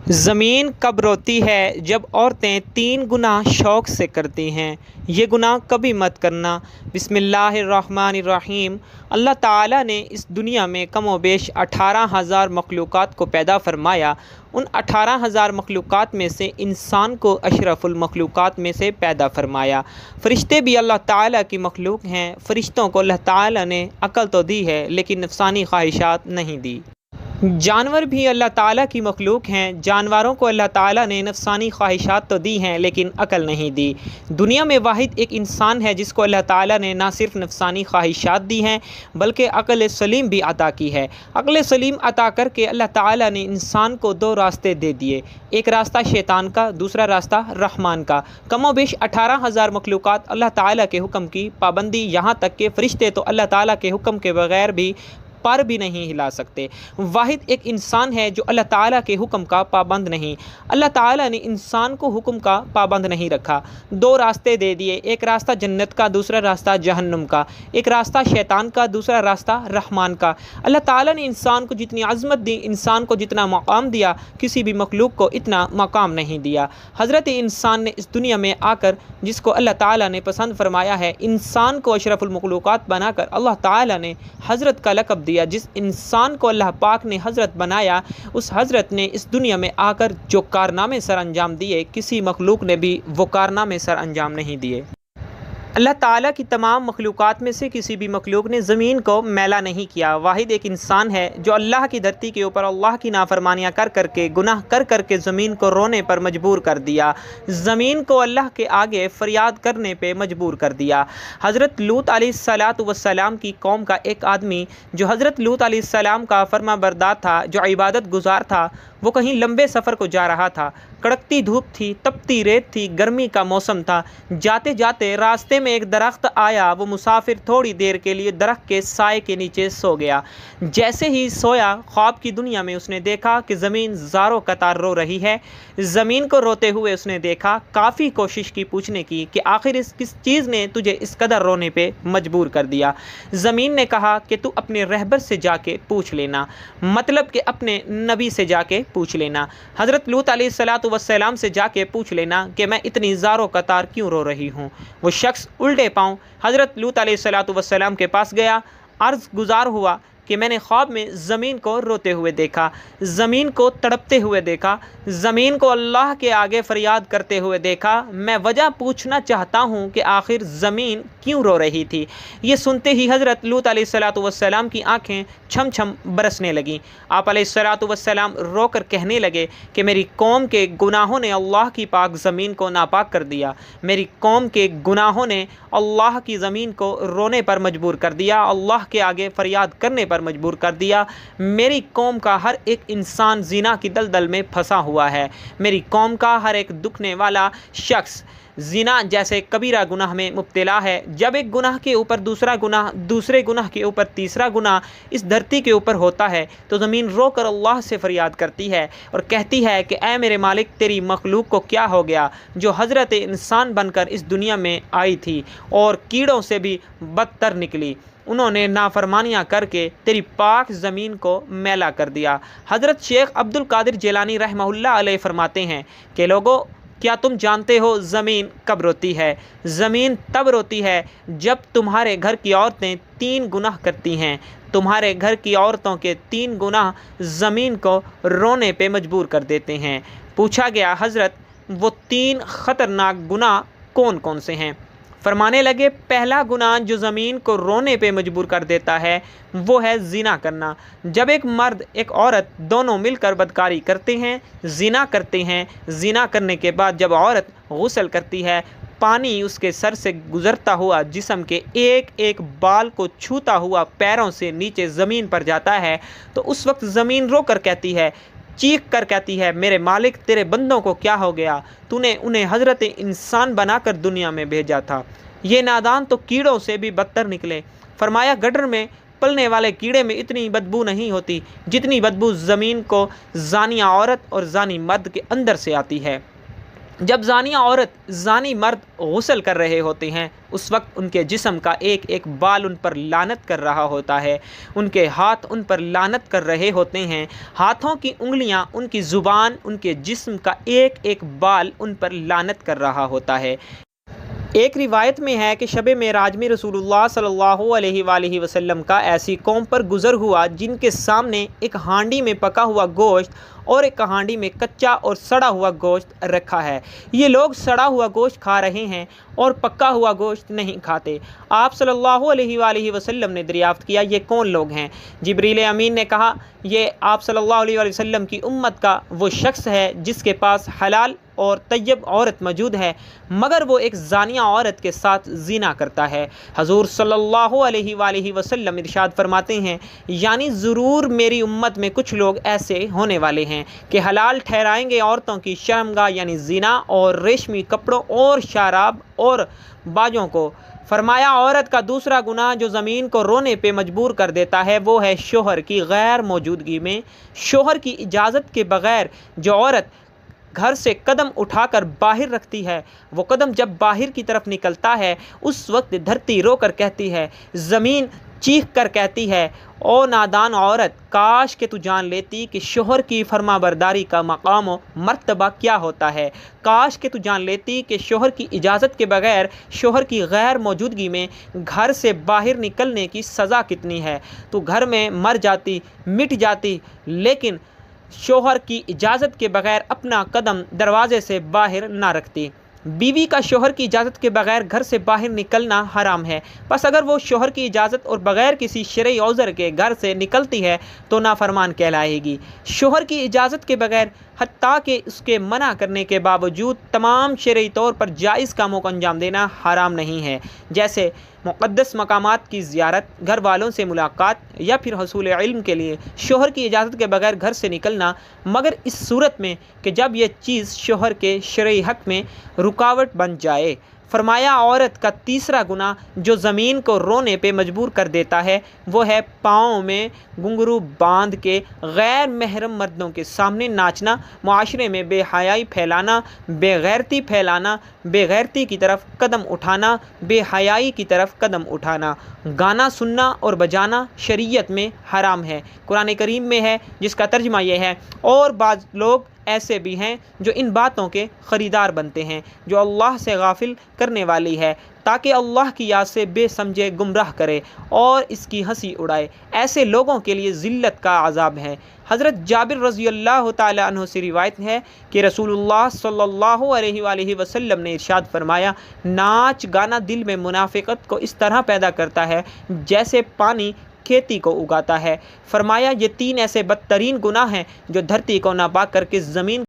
زمین کب روتی ہے جب عورتیں 3 گناہ شوق سے کرتی ہیں۔ یہ گناہ کبھی مت کرنا۔ بسم اللہ الرحمن الرحیم۔ اللہ تعالیٰ نے اس دنیا میں کم و بیش 18,000 مخلوقات کو پیدا فرمایا۔ ان 18,000 مخلوقات میں سے انسان کو اشرف المخلوقات میں سے پیدا فرمایا۔ فرشتے بھی اللہ تعالیٰ کی مخلوق ہیں۔ فرشتوں کو اللہ تعالیٰ نے عقل تو دی ہے لیکن نفسانی خواہشات نہیں دی۔ جانور بھی اللہ تعالیٰ کی مخلوق ہیں۔ جانوروں کو اللہ تعالیٰ نے نفسانی خواہشات تو دی ہیں لیکن عقل نہیں دی۔ دنیا میں واحد ایک انسان ہے جس کو اللہ تعالیٰ نے نہ صرف نفسانی خواہشات دی ہیں بلکہ عقل سلیم بھی عطا کی ہے۔ عقل سلیم عطا کر کے اللہ تعالیٰ نے انسان کو 2 راستے دے دیے، ایک راستہ شیطان کا، دوسرا راستہ رحمان کا۔ کم و بیش 18,000 مخلوقات اللہ تعالیٰ کے حکم کی پابندی، یہاں تک کہ فرشتے تو اللہ تعالیٰ کے حکم کے بغیر بھی پر بھی نہیں ہلا سکتے۔ واحد ایک انسان ہے جو اللہ تعالیٰ کے حکم کا پابند نہیں۔ اللہ تعالیٰ نے انسان کو حکم کا پابند نہیں رکھا، 2 راستے دے دیے، ایک راستہ جنت کا، دوسرا راستہ جہنم کا، ایک راستہ شیطان کا، دوسرا راستہ رحمان کا۔ اللہ تعالیٰ نے انسان کو جتنی عظمت دی، انسان کو جتنا مقام دیا، کسی بھی مخلوق کو اتنا مقام نہیں دیا۔ حضرت انسان نے اس دنیا میں آ کر جس کو اللہ تعالیٰ نے پسند فرمایا ہے، انسان کو اشرف المخلوقات بنا کر اللہ تعالیٰ نے حضرت کا لقب دیا۔ جس انسان کو اللہ پاک نے حضرت بنایا، اس حضرت نے اس دنیا میں آ کر جو کارنامے سر انجام دیے، کسی مخلوق نے بھی وہ کارنامے سر انجام نہیں دیے۔ اللہ تعالیٰ کی تمام مخلوقات میں سے کسی بھی مخلوق نے زمین کو میلا نہیں کیا۔ واحد ایک انسان ہے جو اللہ کی دھرتی کے اوپر اللہ کی نافرمانیاں کر کر کے، گناہ کر کر کے زمین کو رونے پر مجبور کر دیا، زمین کو اللہ کے آگے فریاد کرنے پہ مجبور کر دیا۔ حضرت لوط علیہ السلام کی قوم کا ایک آدمی جو حضرت لوط علیہ السلام کا فرما بردار تھا، جو عبادت گزار تھا، وہ کہیں لمبے سفر کو جا رہا تھا۔ کڑکتی دھوپ تھی، تپتی ریت تھی، گرمی کا موسم تھا۔ جاتے جاتے راستے میں ایک درخت آیا، وہ مسافر تھوڑی دیر کے لیے درخت کے سائے کے نیچے سو گیا۔ جیسے ہی سویا، خواب کی دنیا میں اس نے دیکھا کہ زمین زاروں قطار رو رہی ہے۔ زمین کو روتے ہوئے اس نے دیکھا، کافی کوشش کی پوچھنے کی کہ آخر اس کس چیز نے تجھے اس قدر رونے پہ مجبور کر دیا۔ زمین نے کہا کہ تو اپنے رہبر سے جا کے پوچھ لینا، مطلب کہ اپنے نبی سے جا کے پوچھ لینا، حضرت لوط علیہ السلام سے جا کے پوچھ لینا کہ میں اتنی زاروں قطار کیوں رو رہی ہوں۔ وہ شخص الٹے پاؤں حضرت لوط علیہ السلام کے پاس گیا، عرض گزار ہوا کہ میں نے خواب میں زمین کو روتے ہوئے دیکھا، زمین کو تڑپتے ہوئے دیکھا، زمین کو اللہ کے آگے فریاد کرتے ہوئے دیکھا۔ میں وجہ پوچھنا چاہتا ہوں کہ آخر زمین کیوں رو رہی تھی۔ یہ سنتے ہی حضرت لوط علیہ السلام کی آنکھیں چھم چھم برسنے لگیں۔ آپ علیہ السلام رو کر کہنے لگے کہ میری قوم کے گناہوں نے اللہ کی پاک زمین کو ناپاک کر دیا، میری قوم کے گناہوں نے اللہ کی زمین کو رونے پر مجبور کر دیا، اللہ کے آگے فریاد کرنے پر مجبور کر دیا۔ میری قوم کا ہر ایک انسان زنا کی دلدل میں پھنسا ہوا ہے، میری قوم کا ہر ایک دکھنے والا شخص زنا جیسے کبیرہ گناہ میں مبتلا ہے۔ جب ایک گناہ کے اوپر دوسرا گناہ، دوسرے گناہ کے اوپر تیسرا گناہ اس دھرتی کے اوپر ہوتا ہے تو زمین رو کر اللہ سے فریاد کرتی ہے اور کہتی ہے کہ اے میرے مالک، تیری مخلوق کو کیا ہو گیا جو حضرت انسان بن کر اس دنیا میں آئی تھی اور کیڑوں سے بھی بدتر نکلی۔ انہوں نے نافرمانیاں کر کے تیری پاک زمین کو میلا کر دیا۔ حضرت شیخ عبد القادر جیلانی رحمہ اللہ علیہ فرماتے ہیں کہ لوگو، کیا تم جانتے ہو زمین کب روتی ہے؟ زمین تب روتی ہے جب تمہارے گھر کی عورتیں 3 گناہ کرتی ہیں۔ تمہارے گھر کی عورتوں کے 3 گناہ زمین کو رونے پہ مجبور کر دیتے ہیں۔ پوچھا گیا حضرت وہ 3 خطرناک گناہ کون کون سے ہیں؟ فرمانے لگے پہلا گناہ جو زمین کو رونے پہ مجبور کر دیتا ہے وہ ہے زنا کرنا۔ جب ایک مرد ایک عورت دونوں مل کر بدکاری کرتے ہیں، زنا کرتے ہیں، زنا کرنے کے بعد جب عورت غسل کرتی ہے، پانی اس کے سر سے گزرتا ہوا جسم کے ایک ایک بال کو چھوتا ہوا پیروں سے نیچے زمین پر جاتا ہے تو اس وقت زمین رو کر کہتی ہے، چیخ کر کہتی ہے، میرے مالک، تیرے بندوں کو کیا ہو گیا؟ تو نے انہیں حضرت انسان بنا کر دنیا میں بھیجا تھا، یہ نادان تو کیڑوں سے بھی بدتر نکلے۔ فرمایا گٹر میں پلنے والے کیڑے میں اتنی بدبو نہیں ہوتی جتنی بدبو زمین کو زانیہ عورت اور زانی مرد کے اندر سے آتی ہے۔ جب زانیہ عورت زانی مرد غسل کر رہے ہوتے ہیں اس وقت ان کے جسم کا ایک ایک بال ان پر لعنت کر رہا ہوتا ہے، ان کے ہاتھ ان پر لعنت کر رہے ہوتے ہیں، ہاتھوں کی انگلیاں، ان کی زبان، ان کے جسم کا ایک ایک بال ان پر لعنت کر رہا ہوتا ہے۔ ایک روایت میں ہے کہ شب معراج میں رسول اللہ صلی اللہ علیہ وآلہ وسلم کا ایسی قوم پر گزر ہوا جن کے سامنے ایک ہانڈی میں پکا ہوا گوشت اور ایک ہانڈی میں کچا اور سڑا ہوا گوشت رکھا ہے۔ یہ لوگ سڑا ہوا گوشت کھا رہے ہیں اور پکا ہوا گوشت نہیں کھاتے۔ آپ صلی اللہ علیہ وآلہ وسلم نے دریافت کیا یہ کون لوگ ہیں؟ جبریل امین نے کہا یہ آپ صلی اللہ علیہ وآلہ وسلم کی امت کا وہ شخص ہے جس کے پاس حلال اور طیب عورت موجود ہے مگر وہ ایک زانیہ عورت کے ساتھ زنا کرتا ہے۔ حضور صلی اللہ علیہ وآلہ وسلم ارشاد فرماتے ہیں یعنی ضرور میری امت میں کچھ لوگ ایسے ہونے والے ہیں کہ حلال ٹھہرائیں گے عورتوں کی شرمگاہ یعنی زنا اور ریشمی کپڑوں اور شراب اور باجوں کو۔ فرمایا عورت کا دوسرا گناہ جو زمین کو رونے پہ مجبور کر دیتا ہے وہ ہے شوہر کی غیر موجودگی میں، شوہر کی اجازت کے بغیر جو عورت گھر سے قدم اٹھا کر باہر رکھتی ہے، وہ قدم جب باہر کی طرف نکلتا ہے اس وقت دھرتی رو کر کہتی ہے، زمین چیخ کر کہتی ہے او نادان عورت کاش کہ تو جان لیتی کہ شوہر کی فرما برداری کا مقام و مرتبہ کیا ہوتا ہے، کاش کہ تو جان لیتی کہ شوہر کی اجازت کے بغیر شوہر کی غیر موجودگی میں گھر سے باہر نکلنے کی سزا کتنی ہے، تو گھر میں مر جاتی مٹ جاتی لیکن شوہر کی اجازت کے بغیر اپنا قدم دروازے سے باہر نہ رکھتی۔ بیوی کا شوہر کی اجازت کے بغیر گھر سے باہر نکلنا حرام ہے، بس اگر وہ شوہر کی اجازت اور بغیر کسی شرعی عذر کے گھر سے نکلتی ہے تو نافرمان کہلائے گی۔ شوہر کی اجازت کے بغیر حتیٰ کہ اس کے منع کرنے کے باوجود تمام شرعی طور پر جائز کاموں کو انجام دینا حرام نہیں ہے، جیسے مقدس مقامات کی زیارت، گھر والوں سے ملاقات یا پھر حصول علم کے لیے شوہر کی اجازت کے بغیر گھر سے نکلنا، مگر اس صورت میں کہ جب یہ چیز شوہر کے شرعی حق میں رکاوٹ بن جائے۔ فرمایا عورت کا تیسرا گناہ جو زمین کو رونے پہ مجبور کر دیتا ہے وہ ہے پاؤں میں گھنگرو باندھ کے غیر محرم مردوں کے سامنے ناچنا، معاشرے میں بے حیائی پھیلانا، بے غیرتی پھیلانا، بے غیرتی کی طرف قدم اٹھانا، بے حیائی کی طرف قدم اٹھانا۔ گانا سننا اور بجانا شریعت میں حرام ہے، قرآن کریم میں ہے جس کا ترجمہ یہ ہے اور بعض لوگ ایسے بھی ہیں جو ان باتوں کے خریدار بنتے ہیں جو اللہ سے غافل کرنے والی ہے تاکہ اللہ کی یاد سے بے سمجھے گمراہ کرے اور اس کی ہنسی اڑائے، ایسے لوگوں کے لیے ذلت کا عذاب ہے۔ حضرت جابر رضی اللہ تعالی عنہ سے روایت ہے کہ رسول اللہ صلی اللہ علیہ وآلہ وسلم نے ارشاد فرمایا ناچ گانا دل میں منافقت کو اس طرح پیدا کرتا ہے جیسے پانی کھیتی کو اگاتا ہے۔ فرمایا یہ تین ایسے بدترین گناہ ہیں جو دھرتی کو ناپاک کر کے زمین